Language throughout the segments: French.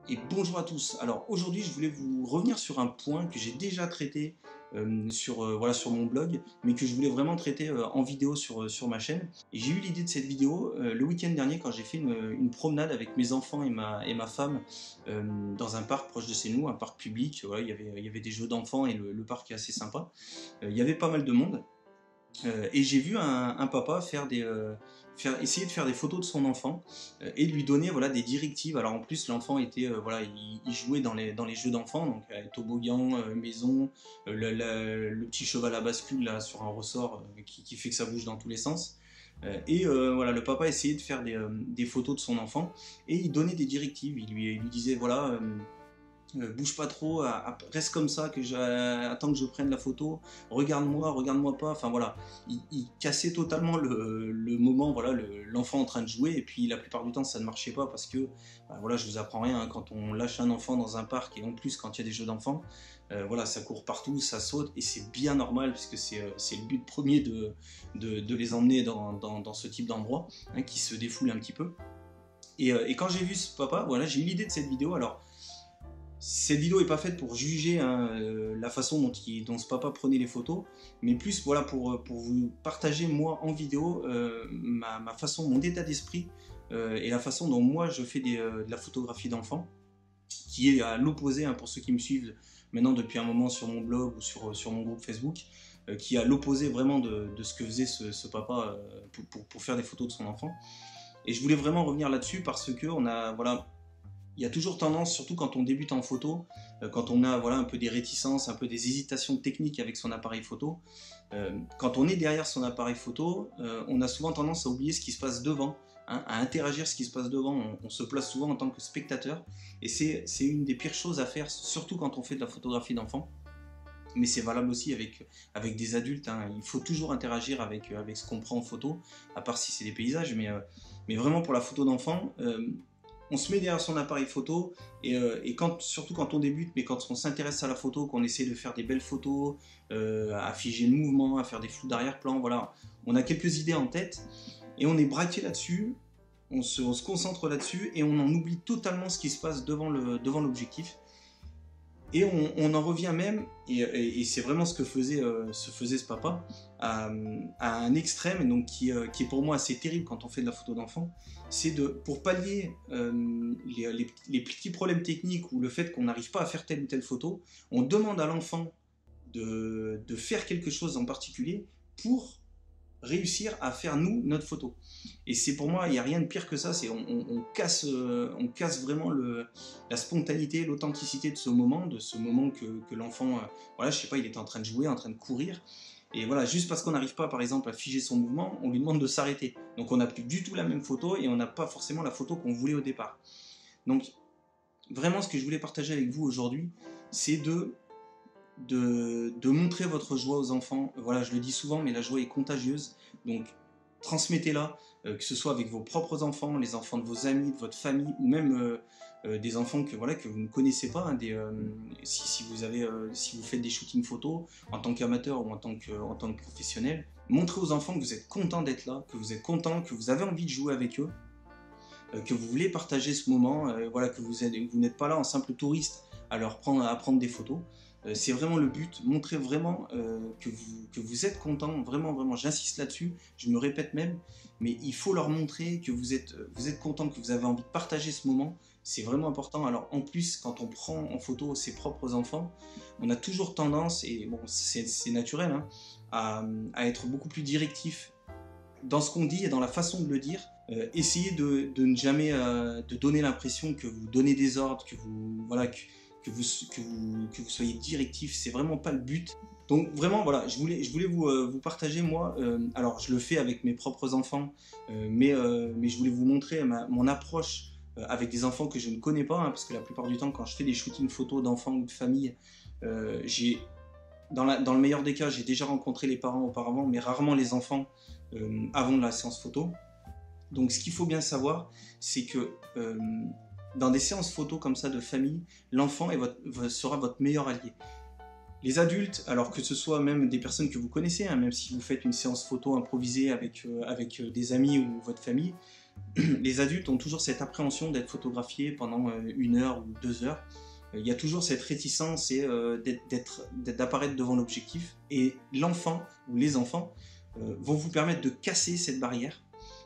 Et bonjour à tous. Alors aujourd'hui, je voulais vous revenir sur un point que j'ai déjà traité voilà, sur mon blog, mais que je voulais vraiment traiter en vidéo sur ma chaîne. Et j'ai eu l'idée de cette vidéo le week-end dernier quand j'ai fait une promenade avec mes enfants et ma femme dans un parc proche de chez nous, un parc public. Voilà, il y avait des jeux d'enfants et le parc est assez sympa. Il y avait pas mal de monde. Et j'ai vu un papa essayer de faire des photos de son enfant et de lui donner voilà, des directives. Alors en plus l'enfant était voilà, il jouait dans les jeux d'enfants, donc toboggan, maison, le petit cheval à bascule là sur un ressort qui fait que ça bouge dans tous les sens. Voilà, le papa essayait de faire des photos de son enfant et il donnait des directives. Il lui disait voilà. Bouge pas trop, reste comme ça, attends que je prenne la photo, regarde-moi pas, enfin voilà, il cassait totalement le moment, voilà, l'enfant en train de jouer, et puis la plupart du temps ça ne marchait pas parce que, bah, voilà, je vous apprends rien, hein, quand on lâche un enfant dans un parc, et en plus quand il y a des jeux d'enfants, voilà, ça court partout, ça saute, et c'est bien normal, puisque c'est le but premier de les emmener dans ce type d'endroit, hein, qui se défoule un petit peu. Et quand j'ai vu ce papa, voilà, j'ai eu l'idée de cette vidéo. Alors, cette vidéo n'est pas faite pour juger hein, la façon dont ce papa prenait les photos, mais plus voilà, pour vous partager moi en vidéo ma façon, mon état d'esprit et la façon dont moi je fais de la photographie d'enfant, qui est à l'opposé, hein, pour ceux qui me suivent maintenant depuis un moment sur mon blog ou sur mon groupe Facebook, qui est à l'opposé vraiment de ce que faisait ce papa pour faire des photos de son enfant. Et je voulais vraiment revenir là-dessus parce que voilà, il y a toujours tendance, surtout quand on débute en photo, quand on a voilà, un peu des réticences, un peu des hésitations techniques avec son appareil photo, quand on est derrière son appareil photo, on a souvent tendance à oublier ce qui se passe devant, hein, à interagir ce qui se passe devant. On se place souvent en tant que spectateur, et c'est une des pires choses à faire, surtout quand on fait de la photographie d'enfant. Mais c'est valable aussi avec des adultes, hein. Il faut toujours interagir avec ce qu'on prend en photo, à part si c'est des paysages, mais vraiment pour la photo d'enfant, on se met derrière son appareil photo et surtout quand on débute, mais quand on s'intéresse à la photo, qu'on essaie de faire des belles photos, à figer le mouvement, à faire des flous d'arrière-plan, voilà, on a quelques idées en tête et on est braqué là-dessus, on se concentre là-dessus et on en oublie totalement ce qui se passe devant l'objectif. Et on en revient même, et c'est vraiment ce que faisait ce papa, à un extrême, donc qui est pour moi assez terrible quand on fait de la photo d'enfant, c'est pour pallier les petits problèmes techniques ou le fait qu'on n'arrive pas à faire telle ou telle photo, on demande à l'enfant de faire quelque chose en particulier pour réussir à faire nous notre photo. Et c'est pour moi, il n'y a rien de pire que ça, c'est on casse vraiment la spontanéité, l'authenticité de ce moment que l'enfant, voilà, je sais pas, il est en train de jouer, en train de courir, et voilà, juste parce qu'on n'arrive pas par exemple à figer son mouvement, on lui demande de s'arrêter, donc on n'a plus du tout la même photo et on n'a pas forcément la photo qu'on voulait au départ. Donc vraiment, ce que je voulais partager avec vous aujourd'hui, c'est de montrer votre joie aux enfants. Voilà, je le dis souvent, mais la joie est contagieuse, donc transmettez-la, que ce soit avec vos propres enfants, les enfants de vos amis, de votre famille, ou même des enfants que vous ne connaissez pas, hein, si vous faites des shootings photos en tant qu'amateur ou en tant que professionnel, montrez aux enfants que vous êtes content d'être là, que vous êtes content, que vous avez envie de jouer avec eux, que vous voulez partager ce moment, voilà, que vous n'êtes pas là en simple touriste à prendre des photos. C'est vraiment le but, montrer vraiment que vous êtes content, vraiment, j'insiste là-dessus, je me répète même, mais il faut leur montrer que vous êtes content, que vous avez envie de partager ce moment, c'est vraiment important. Alors en plus, quand on prend en photo ses propres enfants, on a toujours tendance, et bon, c'est naturel, hein, à être beaucoup plus directif dans ce qu'on dit et dans la façon de le dire. Essayez de ne jamais de donner l'impression que vous donnez des ordres, que vous soyez directif, c'est vraiment pas le but. Donc vraiment voilà, je voulais vous partager moi, alors je le fais avec mes propres enfants, mais je voulais vous montrer mon approche avec des enfants que je ne connais pas, hein, parce que la plupart du temps quand je fais des shootings photos d'enfants ou de famille, dans le meilleur des cas, j'ai déjà rencontré les parents auparavant, mais rarement les enfants avant la séance photo. Donc ce qu'il faut bien savoir, c'est que dans des séances photos comme ça de famille, l'enfant sera votre meilleur allié. Les adultes, alors que ce soit même des personnes que vous connaissez, hein, même si vous faites une séance photo improvisée avec des amis ou votre famille, les adultes ont toujours cette appréhension d'être photographiés pendant 1 heure ou 2 heures. Il y a toujours cette réticence et d'apparaître devant l'objectif. Et l'enfant ou les enfants vont vous permettre de casser cette barrière.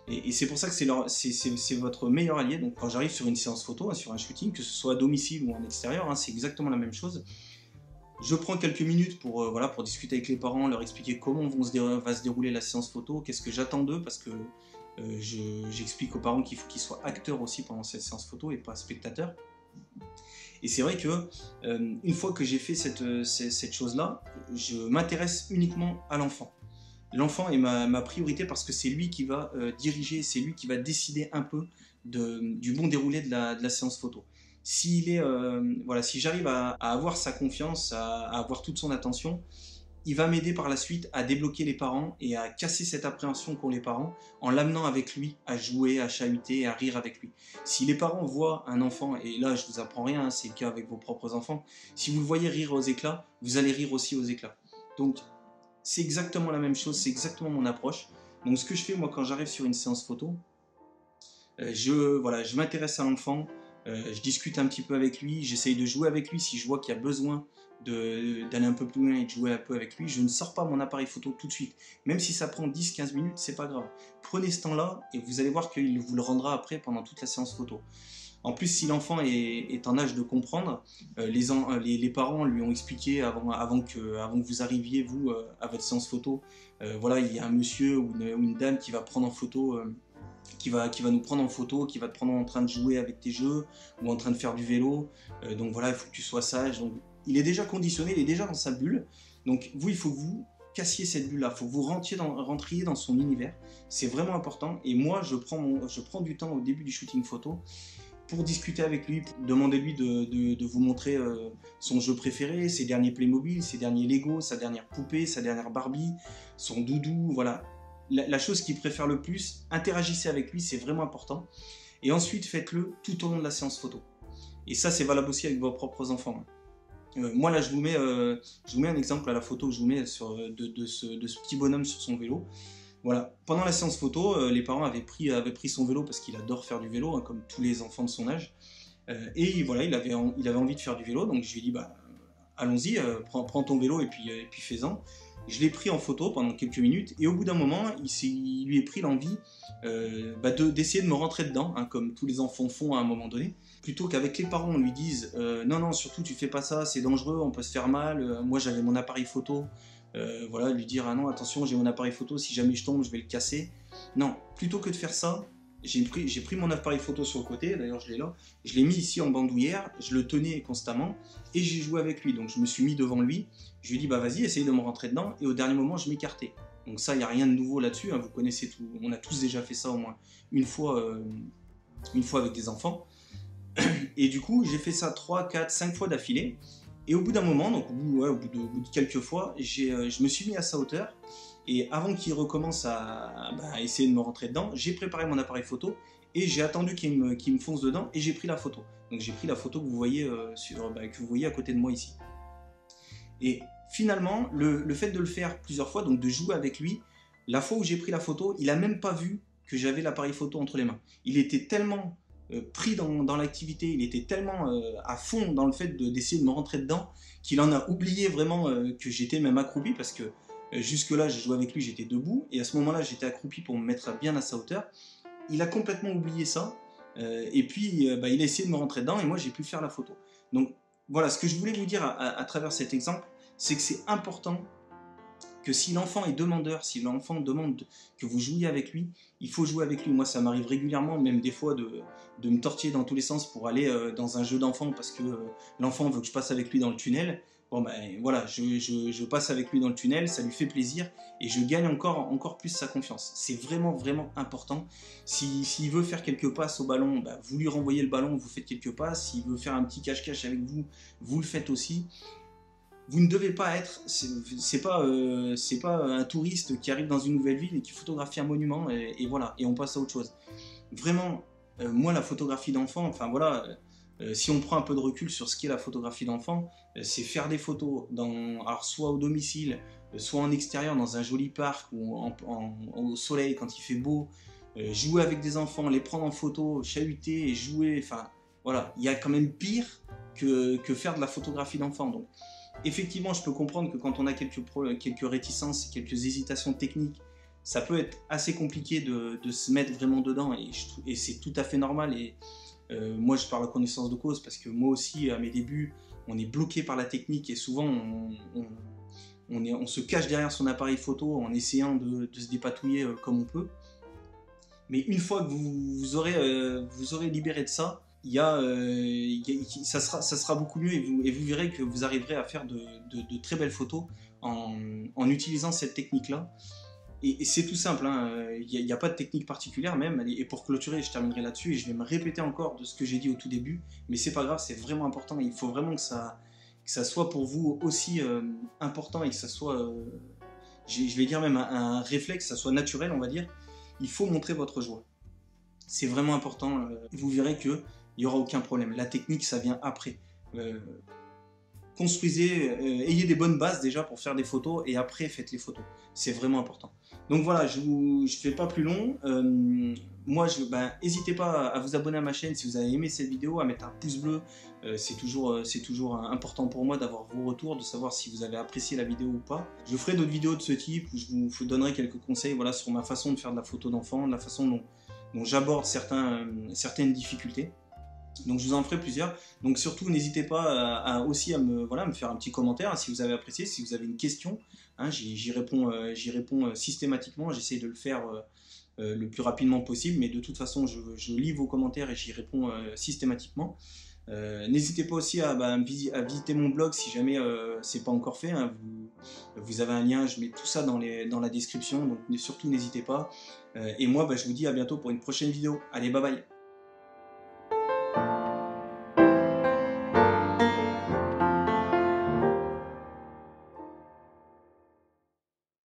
Et c'est pour ça que c'est votre meilleur allié. Donc quand j'arrive sur une séance photo, hein, sur un shooting, que ce soit à domicile ou en extérieur, hein, c'est exactement la même chose. Je prends quelques minutes pour, voilà, pour discuter avec les parents, leur expliquer comment va se dérouler la séance photo, qu'est-ce que j'attends d'eux, parce que j'explique aux parents qu'il faut qu'ils soient acteurs aussi pendant cette séance photo et pas spectateurs. Et c'est vrai que une fois que j'ai fait cette chose-là, je m'intéresse uniquement à l'enfant. L'enfant est ma priorité parce que c'est lui qui va diriger, c'est lui qui va décider un peu du bon déroulé de la séance photo. Voilà, si j'arrive à avoir sa confiance, à avoir toute son attention, il va m'aider par la suite à débloquer les parents et à casser cette appréhension qu'ont les parents en l'amenant avec lui à jouer, à chahuter et à rire avec lui. Si les parents voient un enfant, et là je vous apprends rien, hein, c'est le cas avec vos propres enfants, si vous le voyez rire aux éclats, vous allez rire aussi aux éclats. Donc c'est exactement la même chose, c'est exactement mon approche. Donc ce que je fais moi quand j'arrive sur une séance photo, je m'intéresse à l'enfant, je discute un petit peu avec lui, j'essaye de jouer avec lui si je vois qu'il y a besoin d'aller un peu plus loin et de jouer un peu avec lui. Je ne sors pas mon appareil photo tout de suite, même si ça prend 10-15 minutes, c'est pas grave. Prenez ce temps-là et vous allez voir qu'il vous le rendra après pendant toute la séance photo. En plus, si l'enfant est en âge de comprendre, les parents lui ont expliqué avant que vous arriviez, vous, à votre séance photo, voilà, il y a un monsieur ou une dame qui va prendre en photo, qui va nous prendre en photo, qui va te prendre en train de jouer avec tes jeux ou en train de faire du vélo. Donc voilà, il faut que tu sois sage. Donc, il est déjà conditionné, il est déjà dans sa bulle. Donc vous, il faut que vous cassiez cette bulle-là, il faut que vous rentriez dans son univers. C'est vraiment important. Et moi, je prends du temps au début du shooting photo pour discuter avec lui, pour demander lui de vous montrer son jeu préféré, ses derniers Playmobil, ses derniers Lego, sa dernière poupée, sa dernière Barbie, son doudou, voilà. La chose qu'il préfère le plus, interagissez avec lui, c'est vraiment important. Et ensuite, faites-le tout au long de la séance photo. Et ça, c'est valable aussi avec vos propres enfants. Moi, là, je vous mets un exemple à la photo que je vous mets de ce petit bonhomme sur son vélo. Voilà. Pendant la séance photo, les parents avaient pris son vélo parce qu'il adore faire du vélo, hein, comme tous les enfants de son âge. Et voilà, il avait envie de faire du vélo, donc je lui ai dit, bah, allons-y, prends ton vélo et puis fais-en. Je l'ai pris en photo pendant quelques minutes et au bout d'un moment, il lui est pris l'envie d'essayer de me rentrer dedans, hein, comme tous les enfants font à un moment donné. Plutôt qu'avec les parents, on lui dise non, surtout tu fais pas ça, c'est dangereux, on peut se faire mal. Moi j'avais mon appareil photo, voilà, lui dire ah non, attention, j'ai mon appareil photo, si jamais je tombe, je vais le casser. Non, plutôt que de faire ça, j'ai pris mon appareil photo sur le côté, d'ailleurs je l'ai là, je l'ai mis ici en bandoulière, je le tenais constamment et j'ai joué avec lui. Donc je me suis mis devant lui, je lui ai dit bah vas-y, essaye de me rentrer dedans et au dernier moment je m'écartais. Donc ça, il n'y a rien de nouveau là-dessus, hein, vous connaissez tout, on a tous déjà fait ça au moins une fois avec des enfants. Et du coup, j'ai fait ça 3, 4, 5 fois d'affilée. Et au bout d'un moment, donc au bout de quelques fois, je me suis mis à sa hauteur. Et avant qu'il recommence à essayer de me rentrer dedans, j'ai préparé mon appareil photo et j'ai attendu qu'il me fonce dedans et j'ai pris la photo. Donc j'ai pris la photo que vous voyez, que vous voyez à côté de moi ici. Et finalement, le fait de le faire plusieurs fois, donc de jouer avec lui, la fois où j'ai pris la photo, il n'a même pas vu que j'avais l'appareil photo entre les mains. Il était tellement pris dans l'activité, il était tellement à fond dans le fait d'essayer de me rentrer dedans qu'il en a oublié vraiment que j'étais même accroupi parce que jusque-là, j'ai joué avec lui, j'étais debout et à ce moment-là, j'étais accroupi pour me mettre bien à sa hauteur. Il a complètement oublié ça et puis il a essayé de me rentrer dedans et moi, j'ai pu faire la photo. Donc voilà, ce que je voulais vous dire à travers cet exemple, c'est que c'est important que si l'enfant est demandeur, si l'enfant demande que vous jouiez avec lui, il faut jouer avec lui. Moi, ça m'arrive régulièrement, même des fois, de me tortiller dans tous les sens pour aller dans un jeu d'enfant parce que l'enfant veut que je passe avec lui dans le tunnel. Bon ben voilà, je passe avec lui dans le tunnel, ça lui fait plaisir et je gagne encore plus sa confiance. C'est vraiment important. S'il veut faire quelques passes au ballon, ben, vous lui renvoyez le ballon, vous faites quelques passes. S'il veut faire un petit cache-cache avec vous, vous le faites aussi. Vous ne devez pas être, c'est pas un touriste qui arrive dans une nouvelle ville et qui photographie un monument et voilà, et on passe à autre chose. Vraiment, moi la photographie d'enfant, enfin voilà, si on prend un peu de recul sur ce qu'est la photographie d'enfant, c'est faire des photos alors soit au domicile, soit en extérieur dans un joli parc ou au soleil quand il fait beau, jouer avec des enfants, les prendre en photo, chahuter et jouer, enfin voilà, il y a quand même pire que faire de la photographie d'enfant. Donc effectivement, je peux comprendre que quand on a quelques réticences, quelques hésitations techniques, ça peut être assez compliqué de se mettre vraiment dedans, et c'est tout à fait normal. Et moi, je parle à connaissance de cause, parce que moi aussi, à mes débuts, on est bloqué par la technique, et souvent on se cache derrière son appareil photo en essayant de se dépatouiller comme on peut. Mais une fois que vous aurez libéré de ça, ça sera beaucoup mieux, et vous verrez que vous arriverez à faire de très belles photos en utilisant cette technique-là. Et c'est tout simple, hein, il n'y a pas de technique particulière même. Et pour clôturer, je terminerai là-dessus, et je vais me répéter encore de ce que j'ai dit au tout début, mais c'est pas grave, c'est vraiment important. Il faut vraiment que ça soit pour vous aussi important, et que ça soit, je vais dire même un réflexe, que ça soit naturel, on va dire. Il faut montrer votre joie. C'est vraiment important. Vous verrez qu'il n'y aura aucun problème. La technique, ça vient après. Construisez, ayez des bonnes bases déjà pour faire des photos, et après faites les photos. C'est vraiment important. Donc voilà, je ne fais pas plus long. Moi, n'hésitez pas à vous abonner à ma chaîne si vous avez aimé cette vidéo, à mettre un pouce bleu. C'est toujours important pour moi d'avoir vos retours, de savoir si vous avez apprécié la vidéo ou pas. Je ferai d'autres vidéos de ce type où je vous donnerai quelques conseils, voilà, sur ma façon de faire de la photo d'enfant, de la façon dont j'aborde certaines difficultés. Donc je vous en ferai plusieurs. Donc surtout, n'hésitez pas aussi à me faire un petit commentaire, hein, si vous avez apprécié, si vous avez une question. Hein, j'y réponds systématiquement. J'essaie de le faire le plus rapidement possible, mais de toute façon, je lis vos commentaires et j'y réponds systématiquement. N'hésitez pas aussi à visiter mon blog si jamais c'est pas encore fait, hein. Vous avez un lien, je mets tout ça dans la description, donc surtout n'hésitez pas. Et moi, je vous dis à bientôt pour une prochaine vidéo. Allez, bye bye.